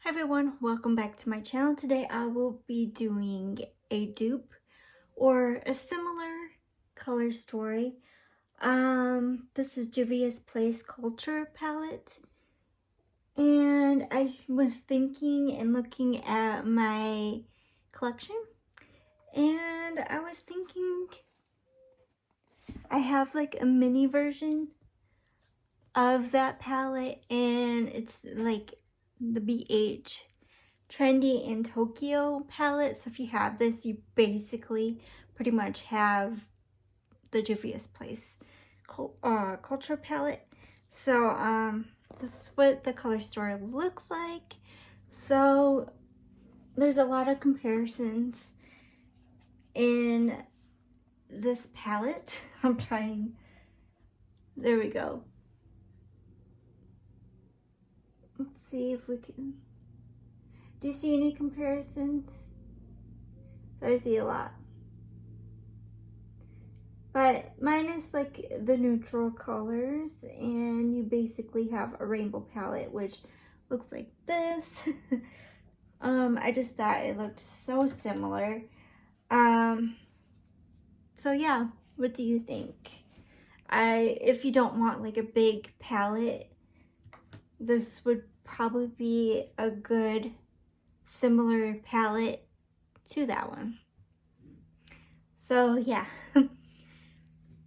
Hi everyone, welcome back to my channel. Today I will be doing a dupe or a similar color story. This is Juvia's Place Culture palette. And I was thinking and looking at my collection. And I was thinking I have like a mini version of that palette. And it's like the BH Trendy in Tokyo palette. So if you have this, you basically pretty much have the Juvia's Place culture palette. So this is what the color story looks like. So there's a lot of comparisons in this palette. I'm trying. There we go. Let's see if we can. Do you see any comparisons? So I see a lot. But mine is like the neutral colors, and you basically have a rainbow palette, which looks like this. I just thought it looked so similar. So yeah, what do you think? If you don't want like a big palette, this would probably be a good similar palette to that one. So yeah.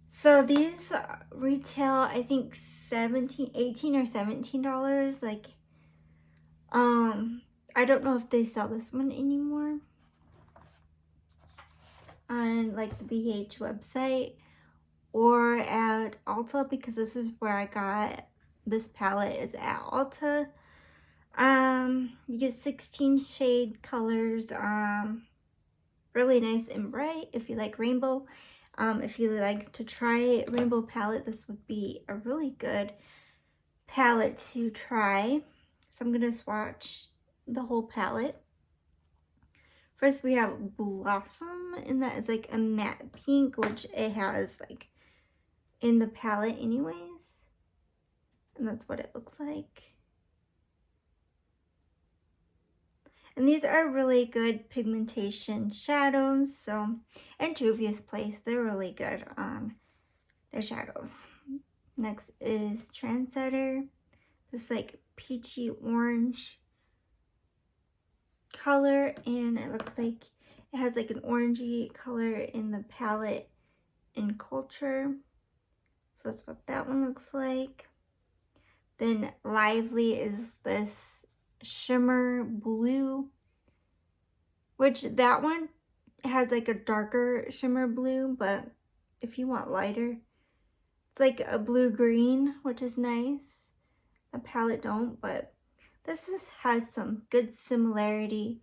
So these retail, I think $18 or $17. Like, I don't know if they sell this one anymore on like the BH website or at Ulta, because this is where I got this palette, is at Ulta. You get 16 shade colors, really nice and bright if you like rainbow. If you like to try rainbow palette, this would be a really good palette to try. So I'm going to swatch the whole palette. First we have Blossom, and that is like a matte pink, which it has like in the palette anyways. And that's what it looks like. And these are really good pigmentation shadows. So, and Juvia's Place, they're really good on their shadows. Next is Trendsetter. This like peachy orange color, and it looks like it has like an orangey color in the palette in Culture. So that's what that one looks like. Then Lively is this shimmer blue, which that one has like a darker shimmer blue, but if you want lighter, it's like a blue green, which is nice. The palette don't, but this has some good similarity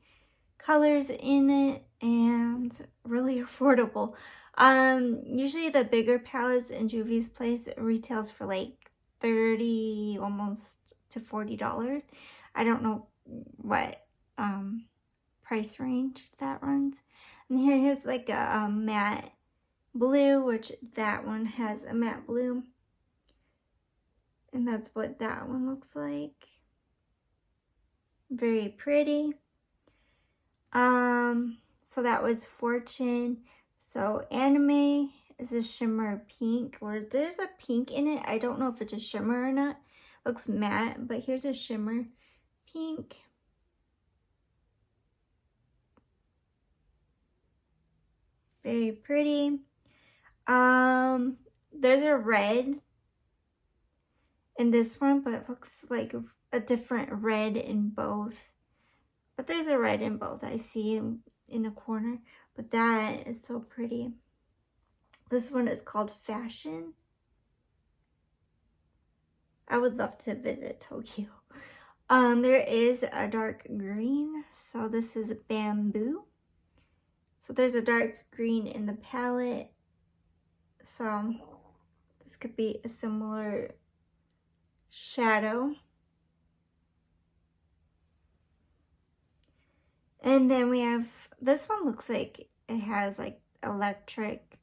colors in it and really affordable. Usually the bigger palettes in Juvia's Place retails for like $30 almost to $40. I don't know what price range that runs. And here's like a matte blue, which that one has a matte blue. And that's what that one looks like. Very pretty. So that was Fortune. So Anime is a shimmer pink, or there's a pink in it. I don't know if it's a shimmer or not. Looks matte, but here's a shimmer pink. Very pretty. There's a red in this one, but it looks like a different red in both. But there's a red in both. I see in the corner, but that is so pretty. This one is called Fashion. I would love to visit Tokyo. There is a dark green, so this is Bamboo. So there's a dark green in the palette, so this could be a similar shadow. And then we have, this one looks like it has like electric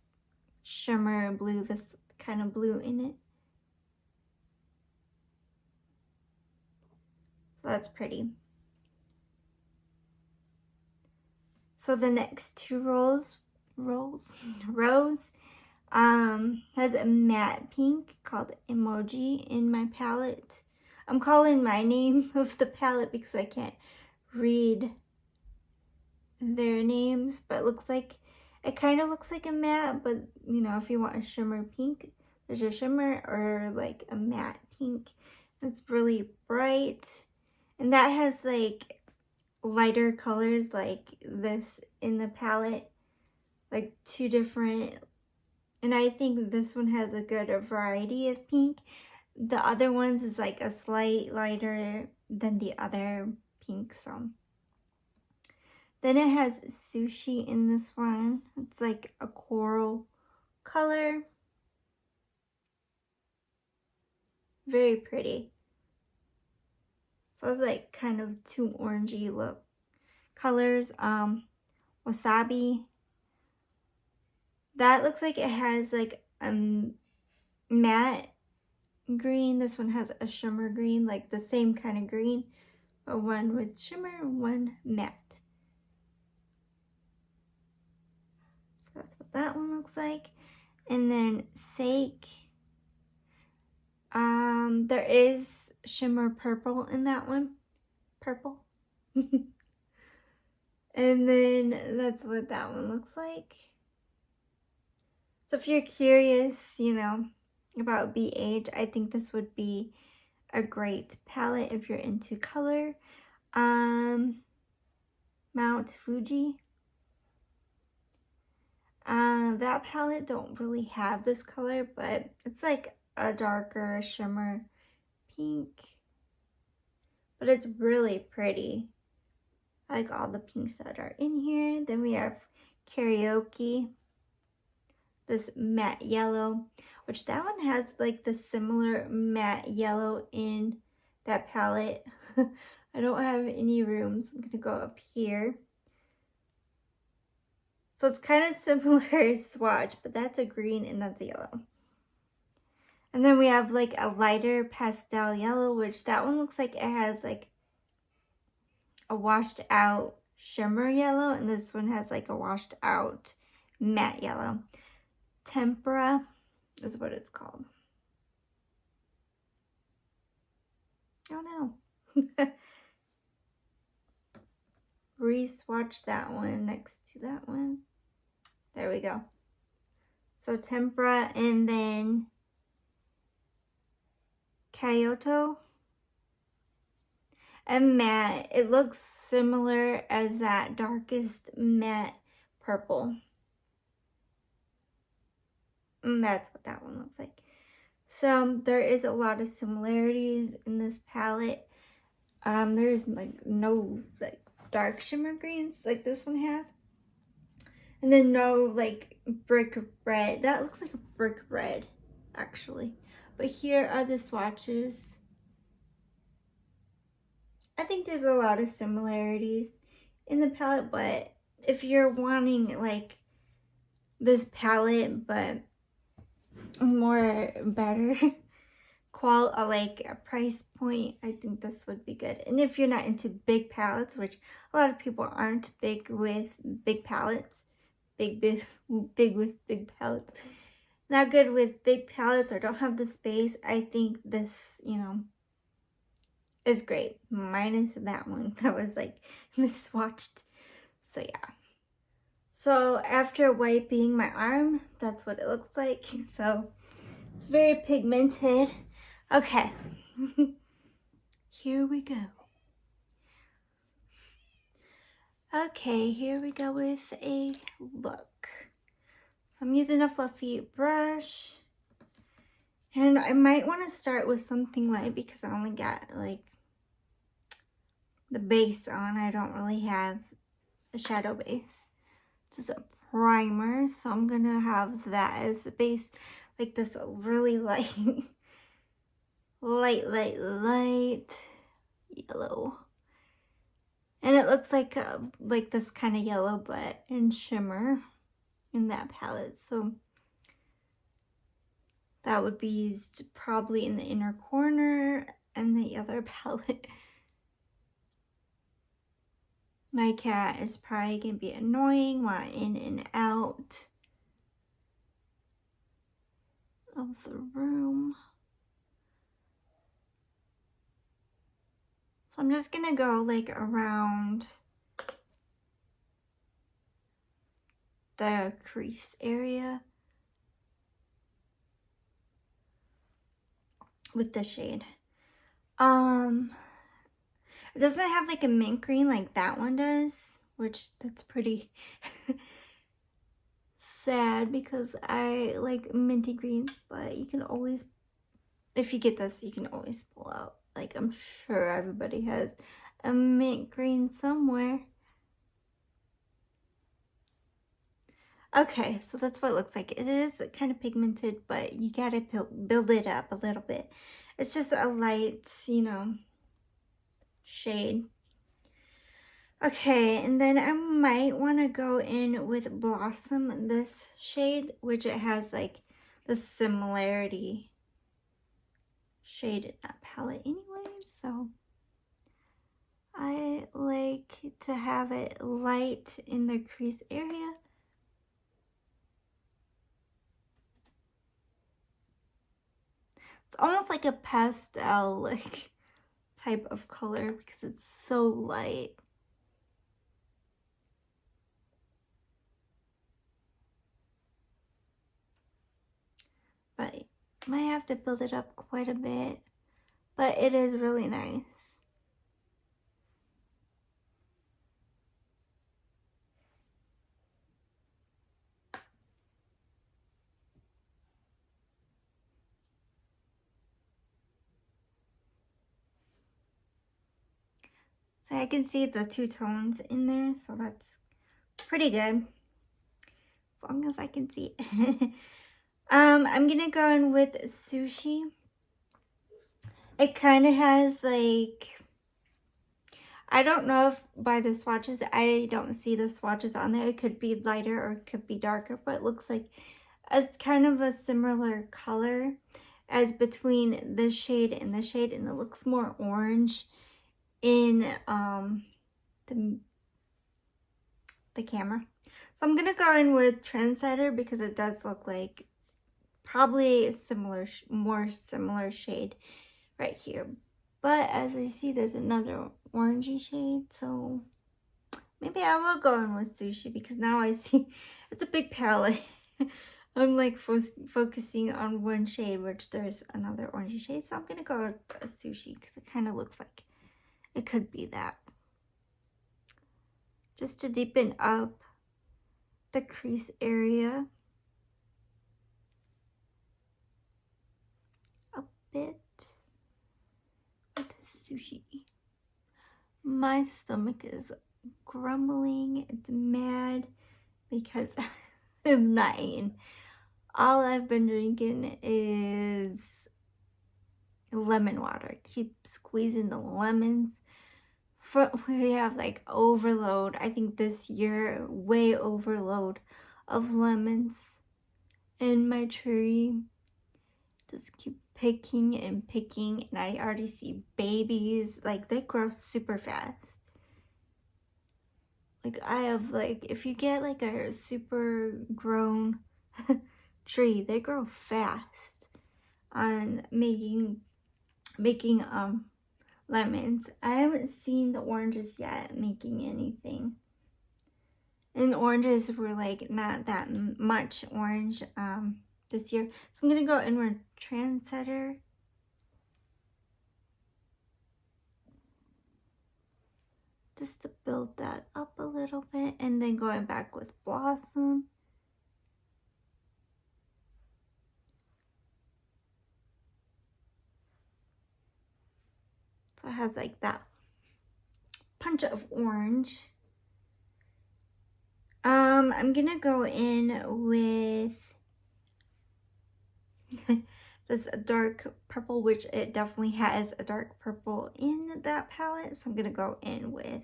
shimmer blue, this kind of blue in it. So that's pretty. So the next two rows has a matte pink called Emoji in my palette. I'm calling my name of the palette because I can't read their names, but it kind of looks like a matte, but you know, if you want a shimmer pink, there's a shimmer or like a matte pink. It's really bright, and that has like lighter colors like this in the palette, like two different, and I think this one has a good variety of pink. The other ones is like a slight lighter than the other pink. So then it has Sushi in this one. It's like a coral color. Very pretty. So it's like kind of two orangey look colors. Wasabi. That looks like it has like a matte green. This one has a shimmer green, like the same kind of green, but one with shimmer and one matte. So that's what that one looks like. And then Sake. There is shimmer purple in that one. Purple. And then that's what that one looks like. So if you're curious, you know, about BH, I think this would be a great palette if you're into color. Mount Fuji. That palette don't really have this color, but it's like a darker shimmer pink, but it's really pretty. I like all the pinks that are in here. Then we have Karaoke, this matte yellow, which that one has like the similar matte yellow in that palette. I don't have any room, so I'm gonna go up here. So it's kind of similar swatch, but that's a green and that's a yellow. And then we have like a lighter pastel yellow, which that one looks like it has like a washed out shimmer yellow, and this one has like a washed out matte yellow. Tempera is what it's called. Oh no. Re-swatch that one next to that one. There we go. So Tempera, and then Kyoto and matte. It looks similar as that darkest matte purple. And that's what that one looks like. So there is a lot of similarities in this palette. There's like no like dark shimmer greens like this one has. And then no like brick red. That looks like a brick red actually. But here are the swatches. I think there's a lot of similarities in the palette, but if you're wanting like this palette but more better like a price point, I think this would be good. And if you're not into big palettes, which a lot of people aren't big with big palettes, big with big palettes, not good with big palettes or don't have the space, I think this, you know, is great. Minus that one that was like miswatched. So yeah. So after wiping my arm, that's what it looks like. So it's very pigmented. Okay. Here we go. Okay, here we go with a look. So I'm using a fluffy brush. And I might want to start with something light because I only got like the base on. I don't really have a shadow base. Just a primer. So I'm going to have that as the base. Like this really light, light yellow. And it looks like this kind of yellow, but in shimmer in that palette. So that would be used probably in the inner corner and the other palette. My cat is probably going to be annoying while in and out of the room. So I'm just going to go like around the crease area with the shade. It doesn't have like a mint green like that one does, which that's pretty sad because I like minty greens, but you can always, if you get this, you can always pull out. Like I'm sure everybody has a mint green somewhere. Okay, so that's what it looks like. It is kind of pigmented, but you gotta build it up a little bit. It's just a light, you know, shade. Okay, and then I might want to go in with Blossom, this shade, which it has like the similarity shade in that palette anyway, so I like to have it light in the crease area. It's almost like a pastel like type of color because it's so light. But I might have to build it up quite a bit, but it is really nice. So I can see the two tones in there, so that's pretty good. As long as I can see it. I'm gonna go in with Sushi. It kind of has like, I don't know if by the swatches, I don't see the swatches on there. It could be lighter or it could be darker, but it looks like a kind of a similar color as between this shade, and it looks more orange in the camera. So I'm gonna go in with Trendsetter because it does look like probably a similar, more similar shade right here. But as I see, there's another orangey shade, so maybe I will go in with Sushi because now I see it's a big palette. I'm like focusing on one shade, which there's another orangey shade, so I'm gonna go with a Sushi because it kind of looks like it could be that. Just to deepen up the crease area a bit with Sushi. My stomach is grumbling. It's mad because I'm not eating. All I've been drinking is lemon water. Keep squeezing the lemons. We have like overload. I think this year, way overload of lemons in my tree. Just keep picking and picking, and I already see babies. Like, they grow super fast. Like, I have like, if you get like a super grown tree, they grow fast on making lemons. I haven't seen the oranges yet making anything. And oranges were like not that much orange this year. So I'm gonna go in with Trendsetter. Just to build that up a little bit, and then going back with Blossom. So it has like that punch of orange. I'm gonna go in with this dark purple, which it definitely has a dark purple in that palette. So I'm gonna go in with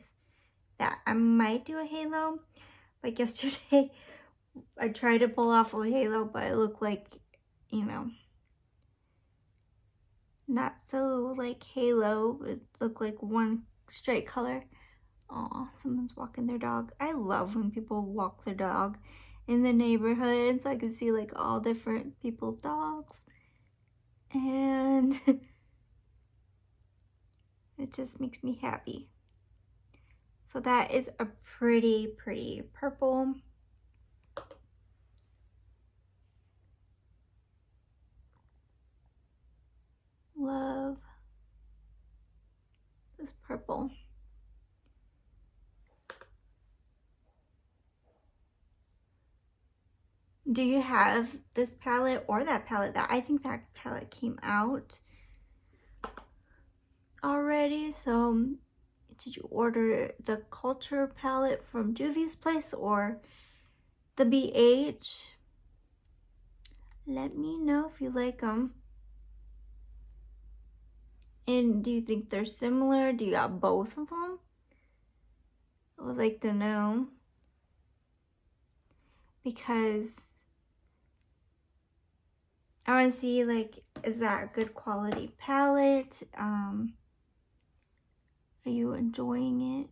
that. I might do a halo. Like yesterday, I tried to pull off a halo, but it looked like, you know, not so like halo. It looked like one straight color. Aw, someone's walking their dog. I love when people walk their dog in the neighborhood so I can see like all different people's dogs. And it just makes me happy. So that is a pretty purple. Love this purple. Do you have this palette or that palette? I think that palette came out already. So did you order the Culture palette from Juvia's Place or the BH? Let me know if you like them. And do you think they're similar? Do you got both of them? I would like to know. Because I want to see, like, is that a good quality palette? Are you enjoying it?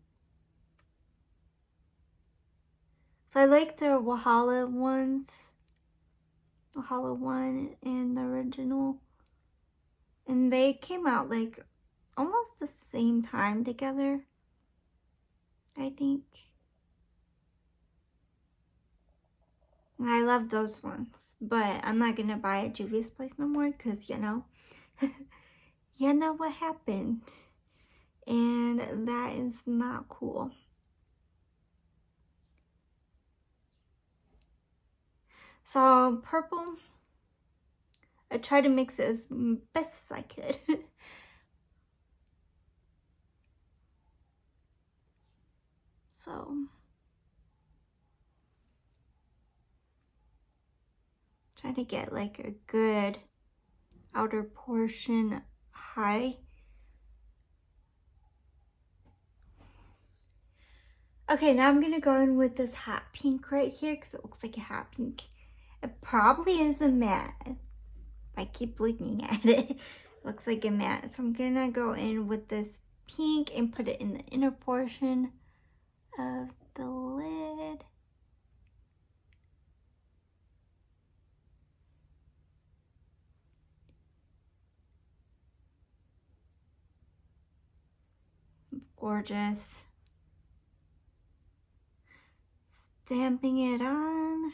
So I like the Wahala ones. Wahala 1 and the original. And they came out like almost the same time together, I think. And I love those ones. But I'm not going to buy at Juvia's Place no more because, you know, you know what happened. And that is not cool. So purple, I tried to mix it as best as I could. So try to get like a good outer portion high. Okay, now I'm gonna go in with this hot pink right here because it looks like a hot pink. It probably is a matte. I keep looking at it. It looks like a matte. So I'm gonna go in with this pink and put it in the inner portion of the lid. It's gorgeous. Stamping it on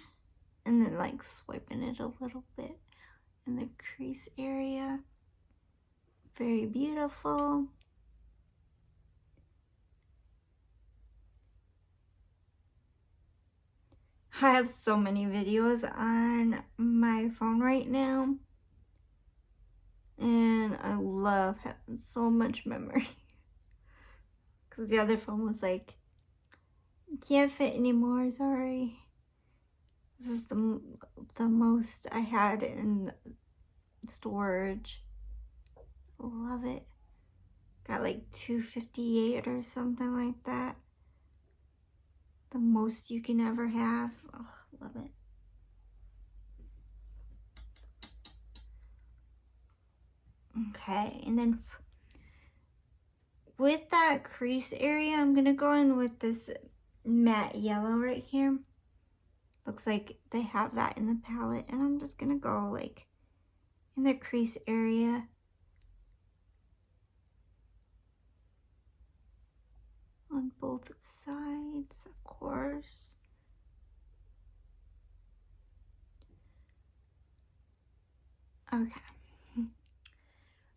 and then like swiping it a little bit in the crease area. Very beautiful. I have so many videos on my phone right now. And I love having so much memory. Because the other phone was like, can't fit anymore, sorry. This is the most I had in storage. Love it. Got like 258 or something like that. The most you can ever have. Oh, love it. Okay, and then with that crease area, I'm gonna go in with this matte yellow right here. Looks like they have that in the palette, and I'm just gonna go like in the crease area. On both sides, of course. Okay.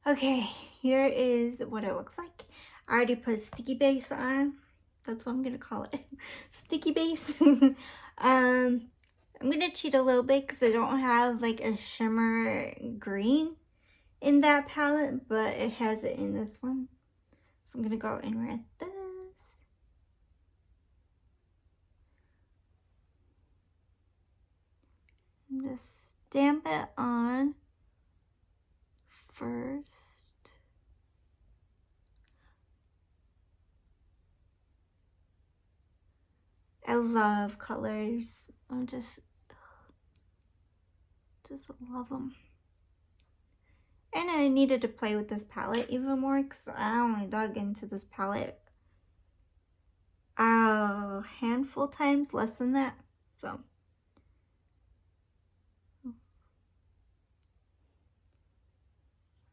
Okay, here is what it looks like. I already put sticky base on. That's what I'm gonna call it. Sticky base. I'm gonna cheat a little bit because I don't have like a shimmer green in that palette, but it has it in this one. So I'm gonna go in with this. And just stamp it on first. I love colors. I just love them. And I needed to play with this palette even more because I only dug into this palette a handful times, less than that. So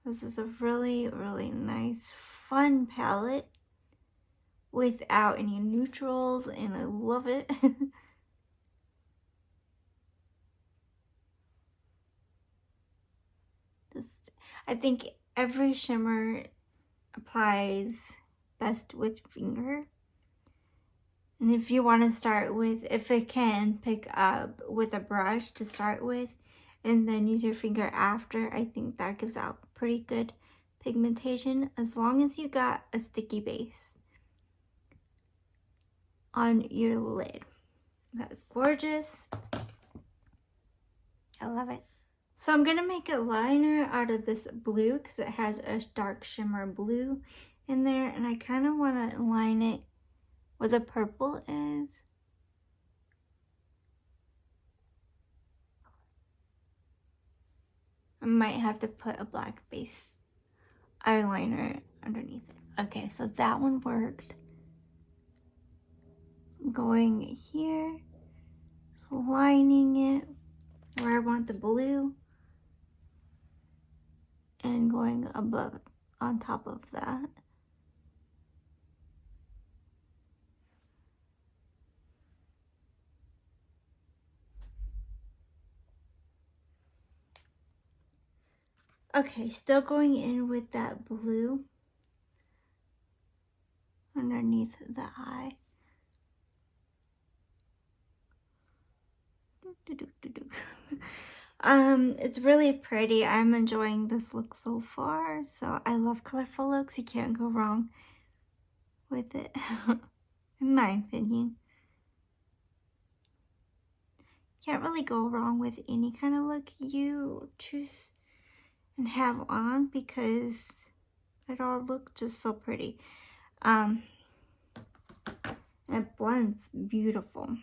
this is a really, really nice, fun palette without any neutrals, and I love it. I think every shimmer applies best with finger. And if you want to start with, if it can, pick up with a brush to start with and then use your finger after, I think that gives out pretty good pigmentation as long as you got a sticky base on your lid. That's gorgeous. I love it. So I'm going to make a liner out of this blue because it has a dark shimmer blue in there, and I kind of want to line it where the purple is. I might have to put a black base eyeliner underneath it. Okay, so that one worked. I'm going here, just lining it where I want the blue, and going above, on top of that. Okay, still going in with that blue underneath the eye. It's really pretty. I'm enjoying this look so far. So I love colorful looks. You can't go wrong with it, in my opinion. Can't really go wrong with any kind of look you choose and have on because it all looks just so pretty. And it blends beautiful.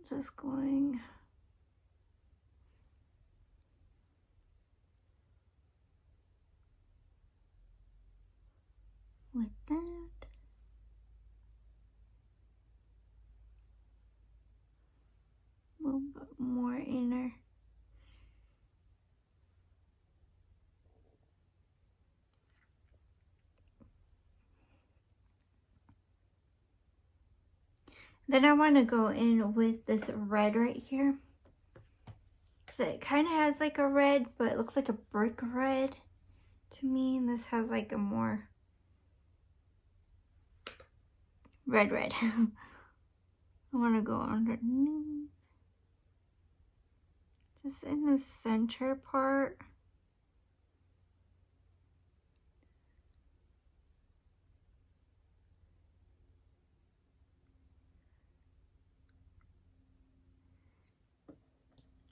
So just going with that. A little bit more inner. Then I want to go in with this red right here. Because it kind of has like a red, but it looks like a brick red to me. And this has like a more red. I want to go underneath. Just in the center part.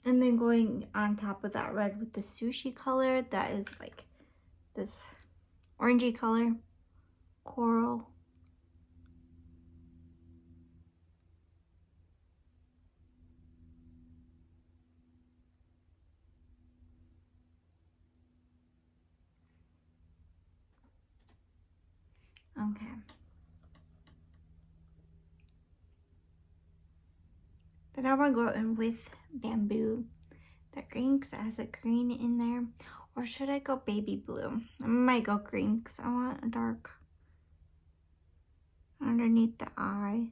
And then going on top of that red with the sushi color, that is like this orangey color, coral. Okay. Then I want to go in with bamboo, that green, because it has a green in there. Or should I go baby blue? I might go green because I want a dark underneath the eye.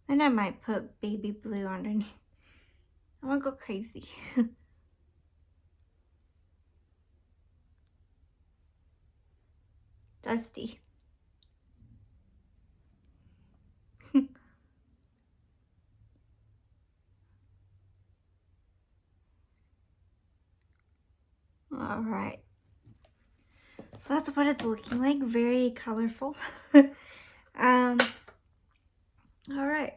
Then I might put baby blue underneath. I want to go crazy. Dusty. All right. So that's what it's looking like. Very colorful. All right.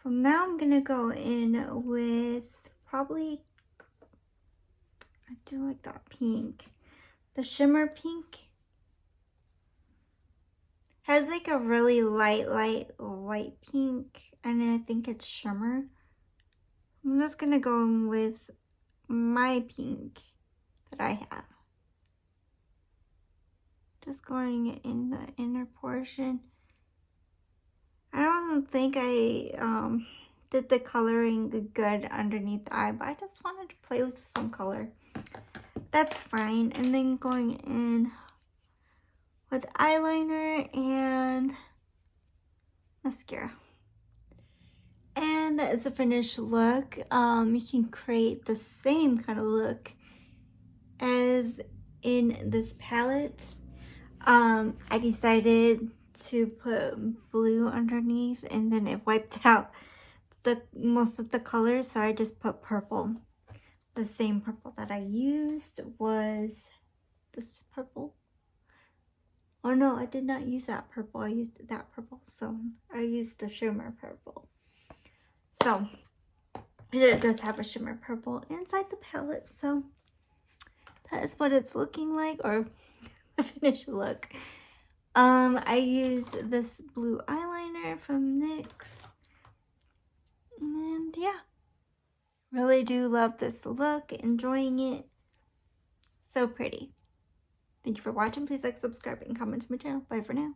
So now I'm gonna go in with probably, I do like that pink. The shimmer pink has like a really light pink, and I think it's shimmer. I'm just gonna go in with my pink that I have. Just going in the inner portion. I don't think I did the coloring good underneath the eye, but I just wanted to play with some color. That's fine. And then going in with eyeliner and mascara. And that is the finished look. You can create the same kind of look as in this palette. I decided to put blue underneath, and then it wiped out most of the colors, so I just put purple. The same purple that I used was this purple. Oh no, I did not use that purple. I used that purple, so I used the shimmer purple. So it does have a shimmer purple inside the palette, so that is what it's looking like, or the finished look. I used this blue eyeliner from NYX, and yeah, really do love this look, enjoying it. So pretty. Thank you for watching. Please like, subscribe, and comment to my channel. Bye for now.